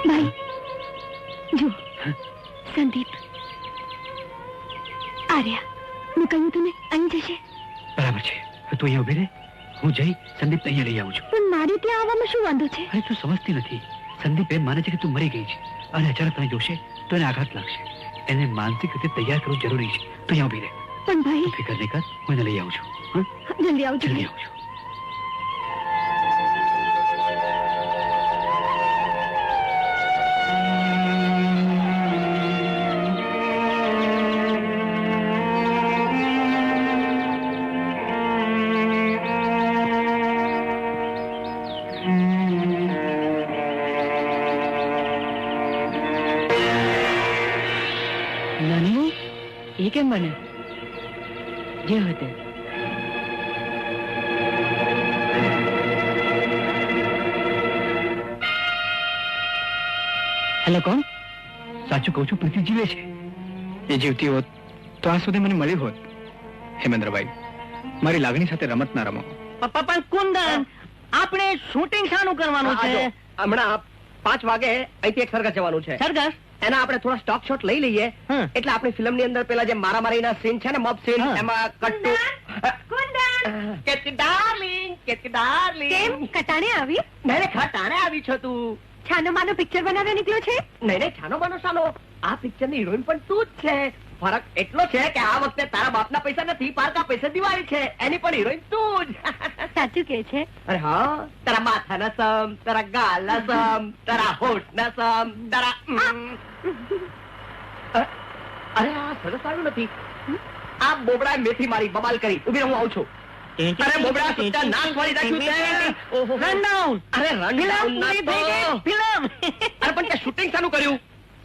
ભાઈ જો સંદીપ આર્યા મેં કહ્યું તને અહીં જશે. બરાબર છે, તું અહીંયા ઉભી રહે, હું જઈ સંદીપ અહીંયા લઈ આવું છું. પણ મારે ત્યાં આવવામાં શું વાંધો છે? અરે તું સમજતી નથી. સંદીપ એમ માને છે કે તું મરી ગઈ છે અને અચાનક તને જોશે તો એને આઘાત લાગશે. એને માનસિક રીતે તૈયાર કરવું જરૂરી છે. તું અહીંયા ઉભી રહે. પણ ભાઈ ફિકર નહીં કર, હું એને લઈ આવું છું. જલ્દી આવજો. જલ્દી આવું છું. એ કેમ બને? જે હોય તે. હેલો, કોણ? સાચું કહું છું, પ્રીતિ જીવે છે. એ જીવતી હોત તો આ સુધી મને મળી હોત. હેમેન્દ્રભાઈ, મારી લાગણી સાથે રમત ના રમો. પપ્પા પણ કુંદન, આપણે શૂટિંગ શાનું કરવાનું છે? હમણાં 5 વાગે અહીંથી એક સરઘસ જવાનું છે. સરઘસ? એના આપણે થોડા સ્ટોક શોટ લઈ લઈએ એટલે આપણી ફિલ્મ ની અંદર પેલા જે મારામારીના સીન છે ને, મોબ સીન, એમાં કટ્ટુ કેતી ડાર્લિંગ કેમ કટાણે આવી? નહીં ખટાણે આવી છો તું. છાનો માનો પિક્ચર બનાવવા નીકળ્યો છે? નહીં છાનો બાનો સાનો, આ પિક્ચર ની હિરોઈન પણ તું જ છે. ફરક એટલો છે કે આ વખતે તારા બાપના પૈસા નથી, પારકા પૈસા દિવાળી છે, એની પણ હિરોઈન તું જ. સાચું કે છે? અરે હા, તારા માથાના સમ, તારા ગાલના સમ, તારા હોઠના સમ, તારા અરે આ સરસ આવ્યું નથી. આ બોબડા મેથી મારી બબાલ કરી. ઉભી રહો, હું આવું છું. અરે બોબડા સુટ્ટા નાક વાળી નાખ્યું તે. Run down. અરે રન ડાઉન ના તો. ફિલ્મ. અરે પણ તે શૂટિંગ શાનું કર્યું?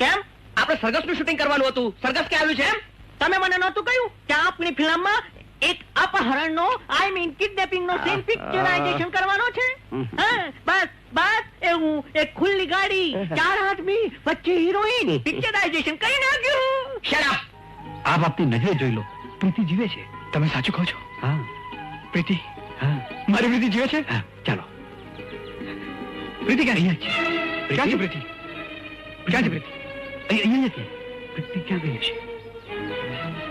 કેમ? આપણે સરઘસનું શૂટિંગ કરવાનું હતું. સરઘસ કે આવ્યું છે એમ? તમે મને નહોતું કહ્યું કે આપણી ફિલ્મમાં એક અપહરણનો, આઈ મીન કિડનેપિંગ નો સીન પિક્ચરાઇઝેશન કરવાનો છે? બસ બસ એવું એક ખુલ્લી ગાડી, 4 આદમી, વચ્ચે હિરોઈન, પિક્ચરાઇઝેશન કરી નાખ્યું. Shut up. આપ આપની નજરે જોઈ લો, પ્રીતિ જીવે છે. તમે સાચું કહો છો? હા પ્રીતિ, હા, મારી પ્રીતિ જીવે છે? હા, ચાલો. પ્રીતિ ક્યાં? અહીંયા છે. ક્યાં છે પ્રીતિ? ક્યાં છે પ્રીતિ? અહીંયા નથી. પ્રીતિ ક્યાં ગઈ છે?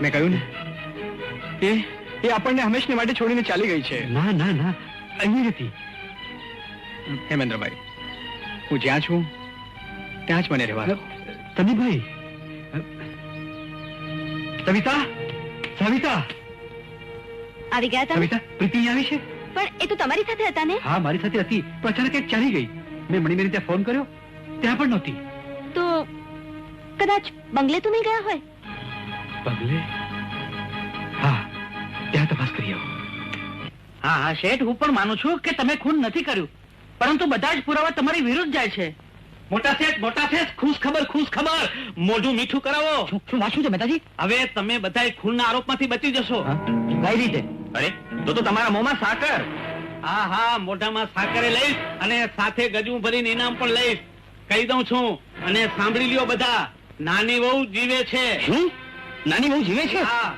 મેં કહ્યું ને, એ આપણને હંમેશને માટે છોડીને ચાલી ગઈ છે. ના ના ના, અહીંયા નથી. હેમેન્દ્રભાઈ, હું જ્યાં છું ત્યાં જ મને રહેવા દો. સંદીપભાઈ, સવિતા, સવિતા, આવી ગયા તમે? સવિતા, પ્રીતિ અહીંયા આવી છે? પણ એ તો તમારી સાથે હતા ને? હા, મારી સાથે હતી, પણ અચાનક એક ચાલી ગઈ. મેં મણીમેરી ત્યાં ફોન કર્યો, ત્યાં પણ નહોતી. તો કદાચ બંગલે તો નહીં ગયા હોય? બંગલે? હા, ત્યાં તપાસ કરી આવો. હા હા શેઠ, હું પણ માનું છું કે તમે ખૂન નથી કર્યું, પરંતુ બધા જ પુરાવા તમારી વિરુદ્ધ જાય છે. મોટા શેઠ, ખુશ ખબર, મોઢું મીઠું કરાવો. શું વાંચ્યું છે મહેતાજી? હવે તમે બધા ખૂનના આરોપમાંથી બચી જશો. કઈ રીતે? અરે તો તમારા મોંમાં સાકર. હા, મોઢામાં સાકરે લઈશ અને સાથે ગજવું ભરીને ઇનામ પણ લઈશ. કહી દઉં છું, અને સાંભળી લ્યો બધા, નાની વહુ જીવે છે. શું? નાની બહુ જીવે છે? હા.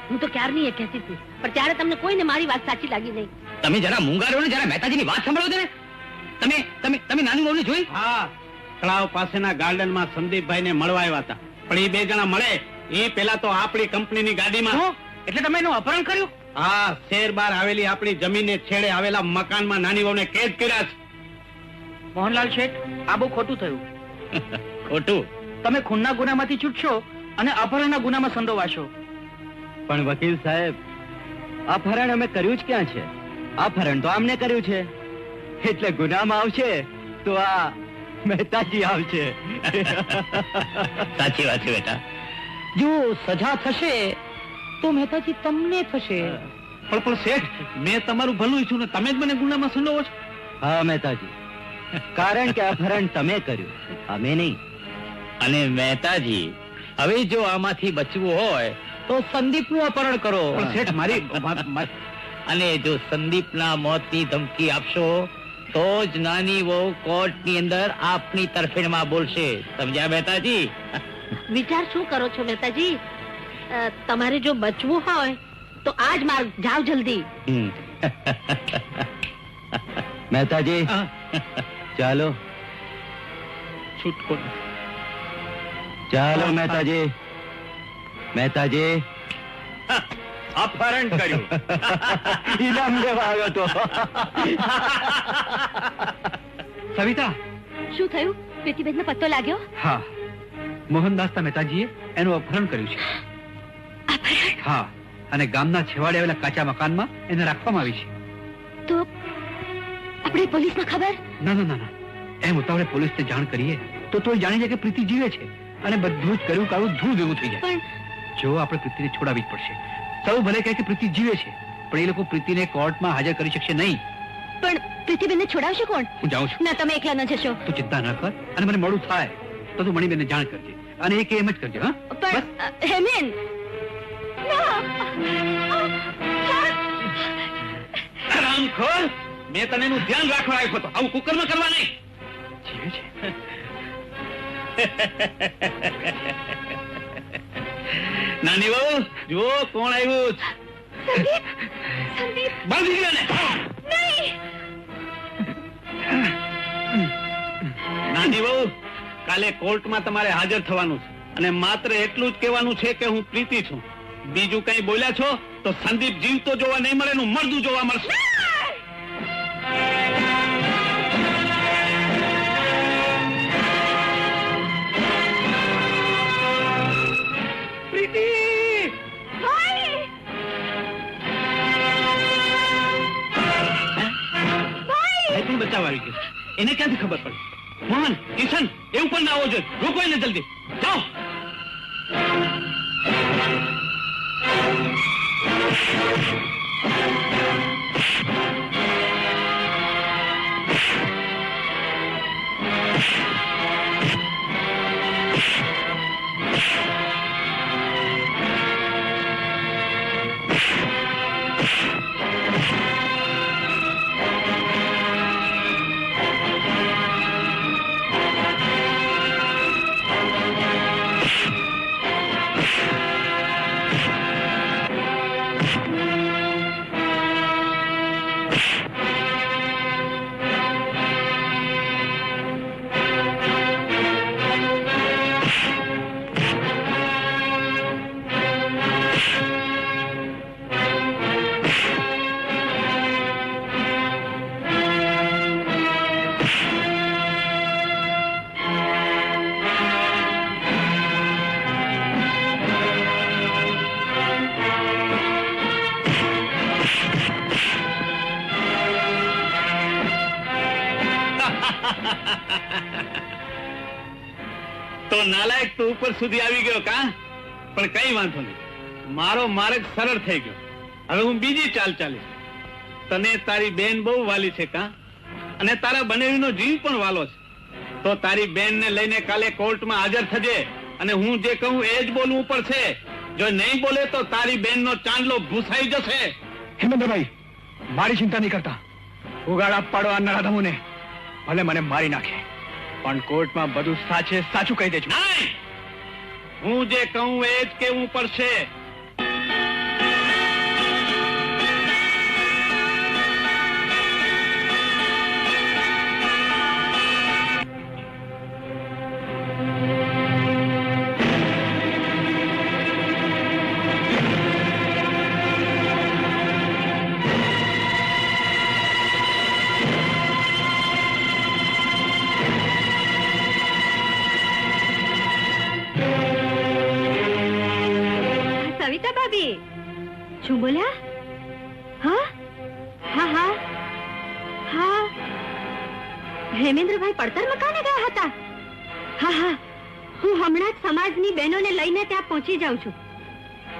હું તો ક્યારની એ કહેતી હતી, પણ ત્યારે તમને કોઈને મારી વાત સાચી લાગી નહીં. તમે જરા મૂંગારો ને જરા મહેતાજીની વાત સાંભળો ને. તમે નાની બહુને જોઈ? હા, તળાવ પાસેના ગાર્ડનમાં સંદીપભાઈને મળવા આવ્યા હતા, પણ એ 2 જણા મળે એ પેલા તો આપણી કંપનીની ગાડીમાં. એટલે તમે એનું અપહરણ કર્યું? હા, શેર બાર આવેલી આપણી જમીનને છેડે આવેલા મકાનમાં નાની વહુને કેદ કર્યા છે. મોહનલાલ શેઠ, આ બહુ ખોટું થયું. ખોટું? તમે ખૂનના ગુનામાંથી છૂટશો અને અપહરણના ગુનામાં સંડોવાશો. પણ વકીલ સાહેબ, અપહરણ અમે કર્યું જ ક્યાં છે? અપહરણ તો આમને કર્યું છે, એટલે ગુનામાં આવશે તો આ મહેતાજી આવશે. સાચી વાત છે બેટા. જો સજા થશે તો મહેતાજી તમને થશે. પણ શેઠ, મેં તમારું ભલું ઈચ્છું ને તમે જ મને ગુનામાં સંડોવો છો. હા મહેતાજી, કારણ કે અપહરણ તમે કર્યું, અમે નહીં. અને મહેતાજી, હવે જો આમાંથી બચવું હોય તો સંદીપનું અપહરણ કરો. પણ શેઠ, મારી અને જો સંદીપના મોતની ધમકી આપશો તો જ નાની વહુ કોર્ટની અંદર આપની તરફેણમાં બોલશે. સમજ્યા મહેતાજી? વિચાર શું કરો છો મહેતાજી? તમારે જો બચવું હોય તો આજ માર્ગ જાઓ જલ્દી. મહેતાજી ચાલો. છૂટકો નથી. ચાલો મહેતાજી, મહેતાજી અપહરણ કર્યું. ઇનામ લેવા આવ્યો તો. સવિતા, શું થયું? પ્રીતિબેનનો પત્તો લાગ્યો? હા, મોહનદાસના મહેતાજીએ એનું અપહરણ કર્યું છે. હા, અને ગામના છેવાડે આવેલા કાચા મકાનમાં એને રાખવામાં આવી છે. તો આપણે પોલીસને ખબર? ના ના ના ના, એમ ઉતાવળે પોલીસને જાણ કરીએ તો તોય જાણી જાય કે પ્રીતિ જીવે છે અને બધું જ કર્યું કાળું ધૂળ ભેગું થઈ જાય. પણ જો આપણે પ્રીતિને છોડાવી જ પડશે. સૌ ભલે કહે કે પ્રીતિ જીવે છે, પણ એ લોકો પ્રીતિને કોર્ટમાં હાજર કરી શકશે નહીં. પણ પ્રીતિબેનને છોડાવશે કોણ? હું જાઉં છું. ના, તમે એકલા ન જશો. તું ચિંતા ન કર, અને મને મોડું થાય તો તું મણીબેનને જાણ કરજે, અને એ કે એમ જ કરજે. હા, પણ હેમેન, હરામખોર! મેં તને એનું ધ્યાન રાખવા આવ્યો હતો, આવું કુકરમાં કરવા નહીં. જીવે છે. નાની વહુ, જુઓ કોણ આવ્યું છે. બાંધી ગયો ને? નાની વહુ, કાલે કોર્ટમાં તમારે હાજર થવાનું છે, અને માત્ર એટલું જ કહેવાનું છે કે હું પ્રીતિ છું. બીજું કઈ બોલ્યા છો તો સંદીપ જીવતો જોવા નહીં મળે, એનું મરદું જોવા મળશે. પ્રીતિ! પણ બચાવ આવી ગયો. એને ક્યાંથી ખબર પડી? મોહન, કિશન, એવું પણ ના આવો જોઈએ. રોકો એને જલ્દી. જાઓ. તો નાલાયક તો ઉપર સુધી આવી ગયો કા? પણ કઈ વાંધો નહીં, મારો માર્ગ સરળ થઈ ગયો. હવે હું બીજી ચાલ ચાલીશ. તને તારી બેન બહુ વાલી છે કા? અને તારા બનેવીનો જીવ પણ વાલો છે. તો તારી બેનને લઈને કાલે કોર્ટમાં હાજર થજે, અને હું જે કહું એ જ બોલવું પડશે. જો નહીં બોલે તો તારી બેનનો ચાંદલો ભૂસાઈ જશે. હેમેન્દ્રભાઈ, મારી ચિંતા નહીં કરતા. ઉગાડા પાડો આ નરાધમોને, ભલે મને મારી નાખે, પણ કોર્ટમાં બધું સાચે સાચું કહી દેજો. નહીં, હું જે કહું એ જ કહેવું પડશે. સવિતા ભાભી, શું બોલ્યા? હા હા હા હા, હેમેન્દ્રભાઈ પડતર મકાને ગયા હતા. હા હા, હું હમણાં જ સમાજની બહેનોને લઈને ત્યાં પહોંચી જાઉં છું.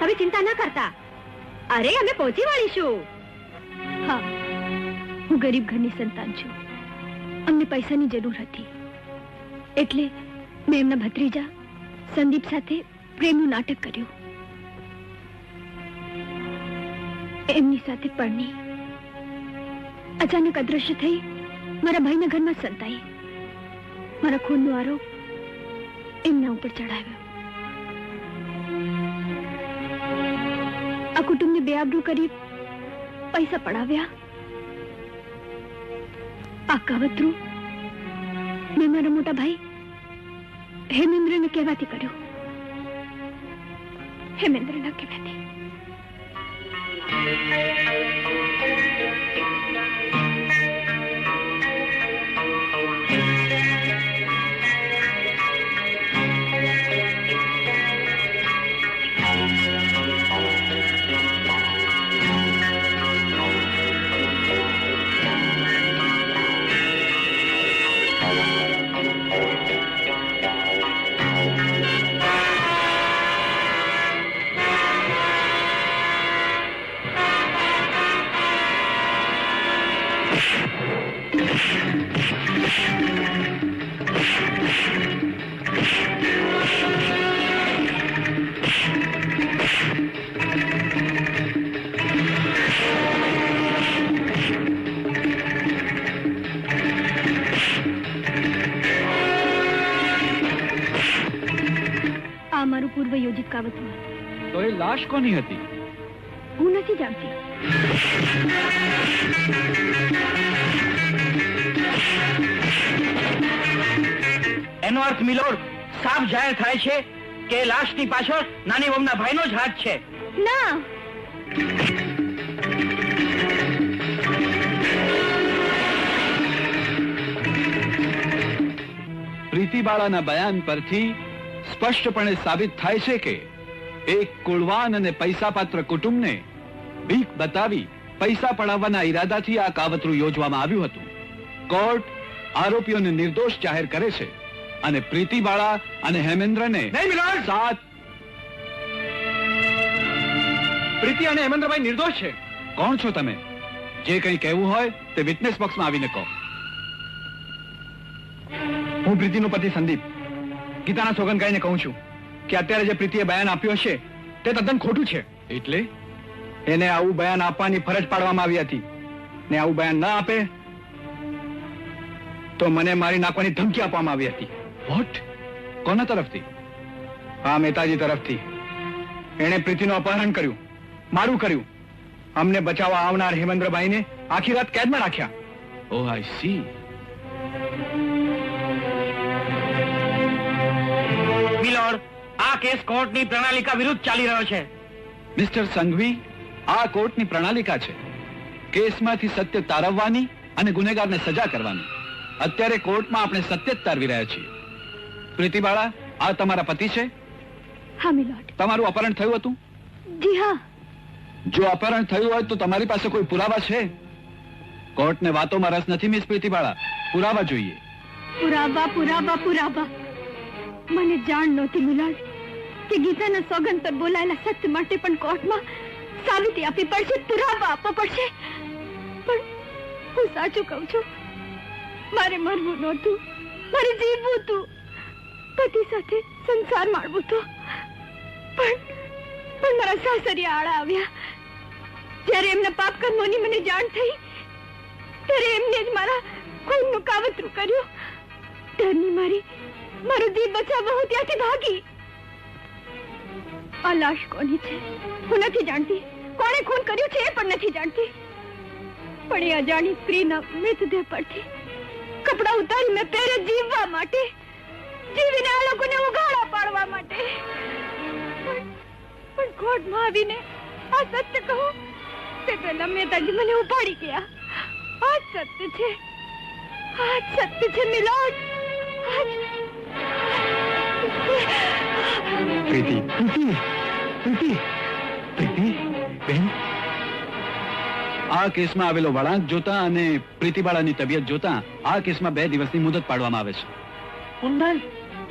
હવે ચિંતા ન કરતા. અરે, અમે પહોંચી વળીશું. હા, હું ગરીબ ઘરની સંતાન છું. અમને પૈસાની જરૂર હતી, એટલે મેં એમના ભત્રીજા સંદીપ સાથે પ્રેમનું નાટક કર્યું. એમની સાથે પરણી અચાનક અદ્રશ્ય થઈ મારા ભાઈના ઘરમાં સંતાઈ. મારા ખૂનનો આરોપ એમના ઉપર ચડાવ્યો. આ કુટુંબને બેઆબરૂ કરી પૈસા પડાવ્યા. આ કાવતરું મેં મારા મોટા ભાઈ હેમેન્દ્રને કહેવાથી કર્યું. હેમેન્દ્રના કહેવાથી. આ મારું પૂર્વ યોજિત કાવતરું હતું. તો એ લાશ કોની હતી? હું નથી જાણતી. એનો અર્થ મિલોડ સાફ જાહેર થાય છે કે લાશની પાછળ નાની વહુના ભાઈનો જ હાથ છે. ના, પ્રીતિબાળાના બયાન પરથી સ્પષ્ટપણે સાબિત થાય છે કે એક કુળવાન અને પૈસાપાત્ર કુટુંબને ભીખ બતાવી પૈસા પડાવવાના ઈરાદાથી આ કાવતરું યોજવામાં આવ્યું હતું. કોર્ટ આરોપીઓને નિર્દોષ જાહેર કરે છે અને પ્રીતિબાળા અને હેમેન્દ્રને સાત. પ્રીતિ અને હેમેન્દ્રભાઈ નિર્દોષ છે. કોણ છો તમે? જે કંઈ કહેવું હોય તે વિટનેસ બોક્સમાં આવીને કહો. હું પ્રીતિનો પતિ સંદીપ ગીતાના સોગંદ ગાઈને કહું છું કે અત્યારે જે પ્રીતિએ બયાન આપ્યું હશે તે તદ્દન ખોટું છે. એટલે એને આવું બયાન આપવાની ફરજ પાડવામાં આવી હતી ને આવું બયાન ના આપે તો મને મારી નાખવાની ધમકી આપવામાં આવી હતી. વોટ? કોના તરફથી? હા, મહેતાજી તરફથી. એણે પ્રીતિનું અપહરણ કર્યું, મારું કર્યું. અમને બચાવવા આવનાર હેમેન્દ્રભાઈને આખી રાત કેદમાં રાખ્યા. ઓહ, આઈ સી. મિલોડ, આ કેસ કોર્ટની પ્રણાલિકા વિરુદ્ધ ચાલી રહ્યો છે. મિસ્ટર સંઘવી, આ કોર્ટની પ્રણાલિકા છે કેસમાંથી સત્ય તારવવાની અને ગુનેગારને સજા કરવાની. અત્યારે કોર્ટમાં આપણે સત્ય જ તારવી રહ્યા છીએ. પ્રીતિબાળા, આ તમારા પતિ છે? હા મિલોડ. તમારું અપહરણ થયું હતું? જી હા. જો અપહરણ થયું હોય તો તમારી પાસે કોઈ પુરાવા છે? કોર્ટને વાતોમાં રસ નથી મિસ પ્રીતિબાળા, પુરાવા જોઈએ. પુરાવા, પુરાવા, પુરાવા. મને જાણ નહોતી મિલોડ કે ગીતાના સોગંદ પર બોલાયેલા સત્ય માટે પણ કોર્ટમાં સાબિતી આપવી પડશે, પુરાવા આપવો પડશે. પણ હું સાચું કહું છું, મારે મરવું નહોતું, મારે જીવવું હતું, પતિ સાથે સંસાર માણવું હતો. પણ મારા સાસરિયા આળા આવ્યા. જ્યારે એમના પાપ કર્મોની મને જાણ થઈ ત્યારે એમને જ મારા ખૂનનું કાવતરું કર્યું. ડરની મારો જીવ બચાવવા હું ત્યાંથી ભાગી. આ લાશ કોની છે હું નથી જાણતી, કોણે ખૂન કર્યું છે એ પણ નથી જાણતી. પણ એ અજાણી સ્ત્રીના મૃતદેહ પરથી કપડાં ઉતારી મેં પહેરે જીવવા માટે, જીવીને આ લોકોને ઉઘાડા પાડવા માટે. પણ કોર્ટમાં આવીને આ સત્ય કહું તે પહેલા મહેતાજી મને ઉપાડી ગયા. આ સત્ય છે, આ સત્ય છે મિલોડ. પ્રીતિ, પ્રીતિ, પ્રીતિ, પ્રીતિ બેન, આ કેસમાં આવેલો વળાંક જોતા અને પ્રીતિબાળાની તબિયત જોતા આ કેસમાં 2 દિવસની મુદત પાડવામાં આવે છે. કુંદન,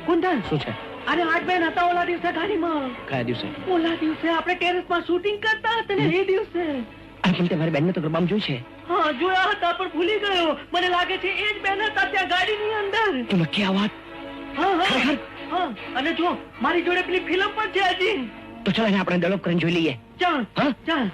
કુંદન, શું છે? અરે આજ બેન હતા ઓલા દિવસે ગાડીમાં. કયા દિવસે? ઓલા દિવસે આપણે ટેરેસમાં શૂટિંગ કરતા હતા ને એ દિવસે. પણ તમારી બેનને તો ગરબામાં જોઈ છે. હા જોયા હતા પણ ભૂલી ગયો. મને લાગે છે એ જ બેન હતા ત્યાં ગાડીની અંદર. તો નક્કી આ વાત? હા હા હા. અને જો મારી જોડે પેલી ફિલ્મ પણ છે હજી. તો ચાલ એને આપણે ડેવલપ કરીને જોઈ લઈએ. ચાલ હા ચાલ.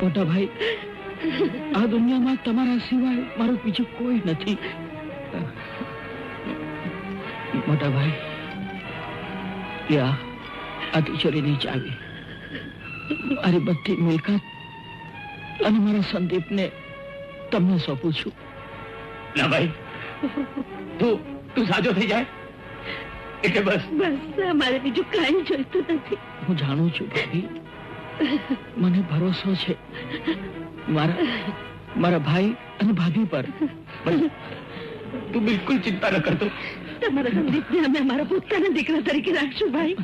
મોટા ભાઈ, આ દુનિયામાં તમારા સિવાય મારું બીજું કોઈ નથી. મોટા ભાઈ, આ તિજોરીની ચાવી, મારી બધી મિલકત અને મારા સંદીપને તમને સોંપું છું. ના ભાઈ, તું સાજો થઈ જાય એટલે બસ. મારે બીજું કાંઈ જોઈતું નથી. હું જાણું છું ભાભી, મને ભરોસો છે મારા ભાઈ અને ભાભી પર. તું બિલકુલ ચિંતા ન કરતો. તમારા સંદીપને અમે અમારા પોતાના દીકરા તરીકે રાખશું ભાઈ.